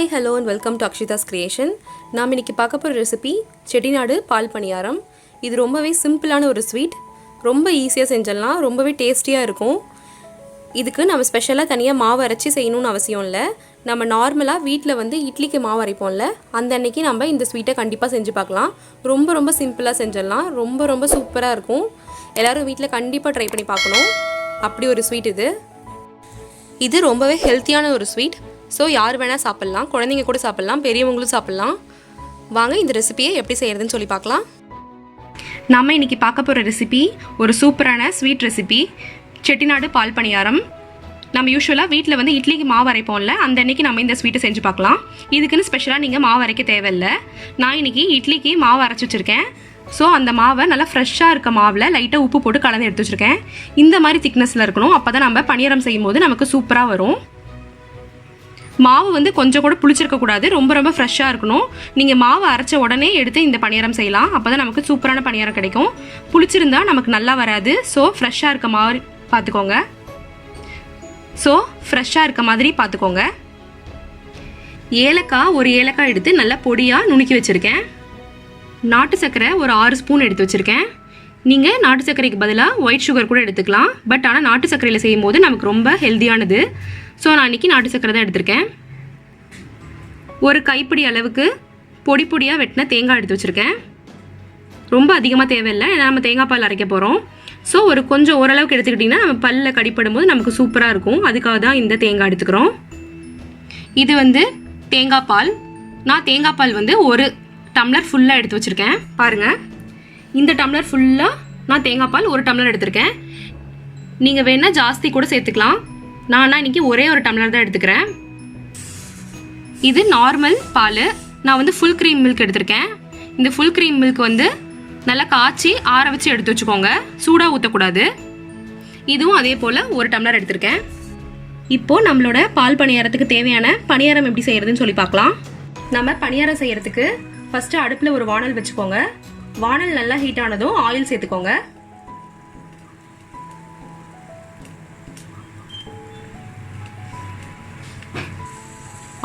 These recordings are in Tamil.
Hi, hello and welcome to Akshita's Creation. நாம் இன்னைக்கு பார்க்க போற ரெசிபி செட்டிநாடு பால் பணியாரம். இது ரொம்பவே சிம்பிளான ஒரு ஸ்வீட். ரொம்ப ஈஸியா செஞ்சிடலாம். ரொம்பவே டேஸ்டியா இருக்கும். இதுக்கு நம்ம ஸ்பெஷலா தனியா மாவு அரைச்சி செய்யணும்னு அவசியம் இல்ல. நம்ம நார்மலா வீட்ல இட்லிக்கு மாவு அரைப்போம்ல. அந்த அன்னைக்கு நம்ம இந்த ஸ்வீட்டை கண்டிப்பா செஞ்சு பார்க்கலாம். ரொம்ப சிம்பிளா செஞ்சிடலாம். ரொம்ப சூப்பரா இருக்கும். எல்லாரும் வீட்ல கண்டிப்பா ட்ரை பண்ணி பார்க்கணும். அப்படி ஒரு ஸ்வீட் இது. இது ரொம்பவே ஹெல்த்தியான ஒரு ஸ்வீட். ஸோ யார் வேணால் சாப்பிட்லாம், குழந்தைங்க கூட சாப்பிட்லாம், பெரியவங்களும் சாப்பிட்லாம். வாங்க இந்த ரெசிபியை எப்படி செய்கிறதுன்னு சொல்லி பார்க்கலாம். நம்ம இன்றைக்கி பார்க்க போகிற ரெசிபி ஒரு சூப்பரான ஸ்வீட் ரெசிபி, செட்டிநாடு பால் பணியாரம். நம்ம யூஸ்வலாக வீட்டில் இட்லிக்கு மாவு அரைப்போம்ல, அந்த அன்றைக்கி நம்ம இந்த ஸ்வீட்டை செஞ்சு பார்க்கலாம். இதுக்குன்னு ஸ்பெஷலாக நீங்கள் மாவு அரைக்க தேவையில்லை. நான் இன்றைக்கி இட்லிக்கு மாவு அரைச்சி வச்சுருக்கேன். ஸோ அந்த மாவை நல்லா ஃப்ரெஷ்ஷாக இருக்க மாவில் லைட்டாக உப்பு போட்டு கலந்து எடுத்து வச்சுருக்கேன். இந்த மாதிரி திக்னஸில் இருக்கணும். அப்போ தான் நம்ம பணியாரம் செய்யும் போது நமக்கு சூப்பராக வரும். மாவு கொஞ்சம் கூட புளிச்சிருக்கக்கூடாது, ரொம்ப ஃப்ரெஷ்ஷாக இருக்கணும். நீங்கள் மாவு அரைச்ச உடனே எடுத்து இந்த பணியாரம் செய்யலாம். அப்போ தான் நமக்கு சூப்பரான பணியாரம் கிடைக்கும். புளிச்சிருந்தா நமக்கு நல்லா வராது. ஸோ ஃப்ரெஷ்ஷாக இருக்க மாதிரி பார்த்துக்கோங்க. ஏலக்காய் ஒரு ஏலக்காய் எடுத்து நல்லா பொடியாக நுணுக்கி வச்சுருக்கேன். நாட்டு சர்க்கரை ஒரு 6 ஸ்பூன் எடுத்து வச்சுருக்கேன். நீங்கள் நாட்டு சர்க்கரைக்கு பதிலாக ஒயிட் சுகர் கூட எடுத்துக்கலாம். பட் ஆனால் நாட்டு சர்க்கரையில் செய்யும் போது நமக்கு ரொம்ப ஹெல்த்தியானது. ஸோ நான் இன்றைக்கி நாட்டு சர்க்கரை தான் எடுத்திருக்கேன். ஒரு கைப்பிடி அளவுக்கு பொடியாக வெட்டின தேங்காய் எடுத்து வச்சுருக்கேன். ரொம்ப அதிகமாக தேவையில்லை, ஏன்னா நம்ம தேங்காய் பால் அரைக்க போகிறோம். ஸோ ஒரு கொஞ்சம் ஓரளவுக்கு எடுத்துக்கிட்டிங்கன்னா நம்ம பல்லில் கடிப்படும் போது நமக்கு சூப்பராக இருக்கும். அதுக்காக தான் இந்த தேங்காய் எடுத்துக்கிறோம். இது தேங்காய் பால். நான் தேங்காய் பால் ஒரு டம்ளர் ஃபுல்லாக எடுத்து வச்சுருக்கேன். பாருங்கள், இந்த டம்ளர் ஃபுல்லாக நான் தேங்காய் பால் ஒரு டம்ளர் எடுத்துருக்கேன். நீங்கள் வேணால் ஜாஸ்தி கூட சேர்த்துக்கலாம். நான் இன்றைக்கி ஒரே ஒரு டம்ளர் தான் எடுத்துக்கிறேன். இது நார்மல் பால். நான் ஃபுல் க்ரீம் மில்க் எடுத்திருக்கேன். இந்த ஃபுல் க்ரீம் மில்க் நல்லா காய்ச்சி ஆற வச்சு எடுத்து வச்சுக்கோங்க. சூடாக ஊற்றக்கூடாது. இதுவும் அதே போல் ஒரு டம்ளர் எடுத்திருக்கேன். இப்போது நம்மளோட பால் பணியாரத்துக்கு தேவையான பணியாரம் எப்படி செய்கிறதுன்னு சொல்லி பார்க்கலாம். நம்ம பணியாரம் செய்கிறதுக்கு ஃபஸ்ட்டு அடுப்பில் ஒரு வானல் வச்சுக்கோங்க. வானல் நல்லா ஹீட் ஆனதும் ஆயில் சேர்த்துக்கோங்க.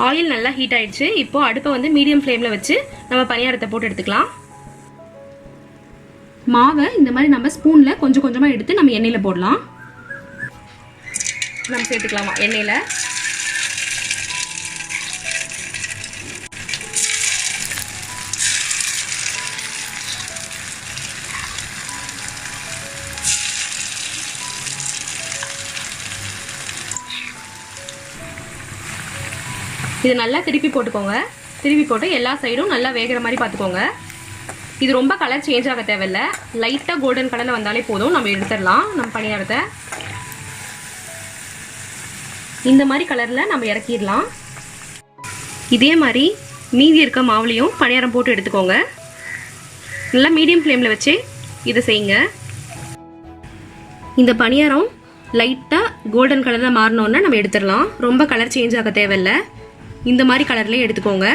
ஆயில் நல்லா ஹீட் ஆயிடுச்சு. இப்போ அடுப்பை மீடியம் ஃப்ளேமில் வச்சு நம்ம பணியாரத்தை போட்டு எடுத்துக்கலாம். மாவை இந்த மாதிரி நம்ம ஸ்பூனில் கொஞ்சமாக எடுத்து நம்ம எண்ணெயில் போடலாம். நம்ம சேர்த்துக்கலாமா எண்ணெயில். இது நல்லா திருப்பி போட்டுக்கோங்க. திருப்பி போட்டு எல்லா சைடும் நல்லா வேகிற மாதிரி பார்த்துக்கோங்க. இது ரொம்ப கலர் சேஞ்ச் ஆக தேவையில்லை. லைட்டாக கோல்டன் கலரில் வந்தாலே போதும். நம்ம எடுத்துடலாம் நம்ம பணியாரத்தை. இந்த மாதிரி கலரில் நம்ம இறக்கிடலாம். இதே மாதிரி மீதி இருக்க மாவுலையும் பணியாரம் போட்டு எடுத்துக்கோங்க. நல்லா மீடியம் ஃப்ளேமில் வச்சு இதை செய்யுங்க. இந்த பணியாரம் லைட்டாக கோல்டன் கலரில் மாறினோன்னா நம்ம எடுத்துடலாம். ரொம்ப கலர் சேஞ்ச் ஆக தேவையில்லை. இந்த மாதிரி கலர்லேயே எடுத்துக்கோங்க.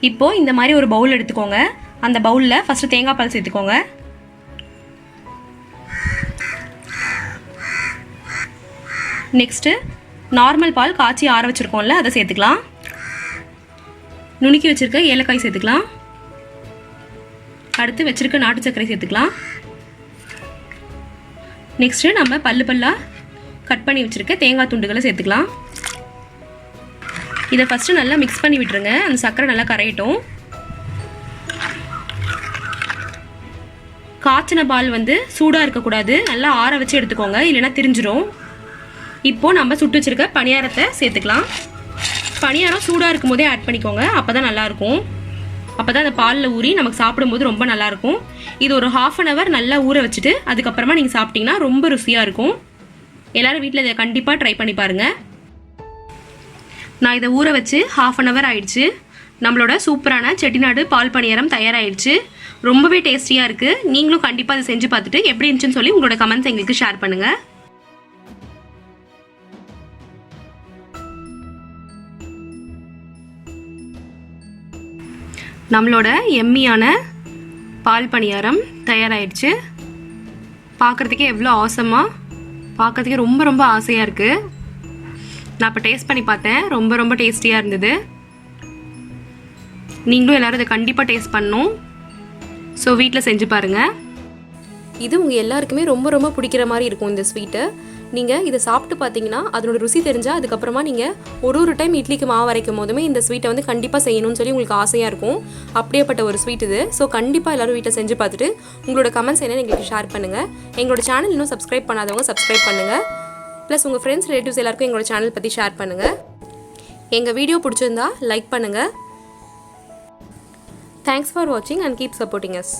இப்போது இந்த மாதிரி ஒரு பவுல் எடுத்துக்கோங்க. அந்த பவுலில் ஃபஸ்ட்டு தேங்காய் பால் சேர்த்துக்கோங்க. நெக்ஸ்ட்டு நார்மல் பால் காய்ச்சி ஆற வச்சுருக்கோம்ல, அதை சேர்த்துக்கலாம். நுணுக்கி வச்சுருக்க ஏலக்காய் சேர்த்துக்கலாம். அடுத்து வச்சுருக்க நாட்டு சர்க்கரை சேர்த்துக்கலாம். நெக்ஸ்ட்டு நம்ம பல்லாக கட் பண்ணி வச்சுருக்க தேங்காய் துண்டுகளை சேர்த்துக்கலாம். இதை ஃபஸ்ட்டு நல்லா மிக்ஸ் பண்ணி விட்டுருங்க. அந்த சர்க்கரை நல்லா கரையட்டும். காய்ச்சின பால் சூடாக இருக்கக்கூடாது. நல்லா ஆற வச்சு எடுத்துக்கோங்க, இல்லைன்னா திரிஞ்சிடும். இப்போது நம்ம சுட்டு வச்சுருக்க பணியாரத்தை சேர்த்துக்கலாம். பணியாரம் சூடாக இருக்கும் போதே ஆட் பண்ணிக்கோங்க. அப்போ தான் நல்லாயிருக்கும். அப்போ தான் அந்த பாலில் ஊறி நமக்கு சாப்பிடும்போது ரொம்ப நல்லாயிருக்கும். இது ஒரு 1/2 hour நல்லா ஊற வச்சுட்டு அதுக்கப்புறமா நீங்கள் சாப்பிட்டிங்கன்னா ரொம்ப ருசியாக இருக்கும். எல்லோரும் வீட்டில் இதை கண்டிப்பாக ட்ரை பண்ணி பாருங்கள். நான் இதை ஊற வச்சு 1/2 hour ஆயிடுச்சு. நம்மளோட சூப்பரான செட்டிநாடு பால் பணியாரம் தயாராகிடுச்சு. ரொம்பவே டேஸ்டியாக இருக்குது. நீங்களும் கண்டிப்பாக அதை செஞ்சு பார்த்துட்டு எப்படி இருந்துச்சுன்னு சொல்லி உங்களோட கமெண்ட்ஸ் எங்களுக்கு ஷேர் பண்ணுங்கள். நம்மளோட எம்மியான பால் பணியாரம் தயாராகிடுச்சு. பார்க்குறதுக்கே எவ்வளோ ஆசமாக, பார்க்குறதுக்கே ரொம்ப ஆசையாக இருக்குது. நான் இப்போ டேஸ்ட் பண்ணி பார்த்தேன், ரொம்ப ரொம்ப டேஸ்டியாக இருந்தது. நீங்களும் எல்லோரும் இதை கண்டிப்பாக டேஸ்ட் பண்ணணும். ஸோ வீட்டில் செஞ்சு பாருங்கள். இது உங்கள் எல்லாருக்குமே ரொம்ப ரொம்ப பிடிக்கிற மாதிரி இருக்கும் இந்த ஸ்வீட்டு. நீங்கள் இதை சாப்பிட்டு பார்த்தீங்கன்னா அதனோட ருசி தெரிஞ்சால் அதுக்கப்புறமா நீங்கள் ஒரு டைம் இட்லிக்கு மாவு அரைக்கும் போதுமே இந்த ஸ்வீட்டை வந்து கண்டிப்பாக செய்யணும்னு சொல்லி உங்களுக்கு ஆசையாக இருக்கும். அப்படியேப்பட்ட ஒரு ஸ்வீட் இது. ஸோ கண்டிப்பாக எல்லோரும் வீட்டில் செஞ்சு பார்த்துட்டு உங்களோட கமெண்ட்ஸ் என்னன்னு எங்களுக்கு ஷேர் பண்ணுங்கள். எங்களோட சேனல் இன்னும் சப்ஸ்கிரைப் பண்ணாதவங்க சப்ஸ்கிரைப் பண்ணுங்கள். ப்ளஸ் உங்கள் ஃப்ரெண்ட்ஸ் ரிலேட்டிவ்ஸ் எல்லாருக்கும் எங்களோட சேனல் பற்றி ஷேர் பண்ணுங்கள். எங்கள் வீடியோ பிடிச்சிருந்தா லைக் பண்ணுங்கள். தேங்க்ஸ் ஃபார் வாட்சிங் அண்ட் கீப் சப்போர்ட்டிங் அஸ்.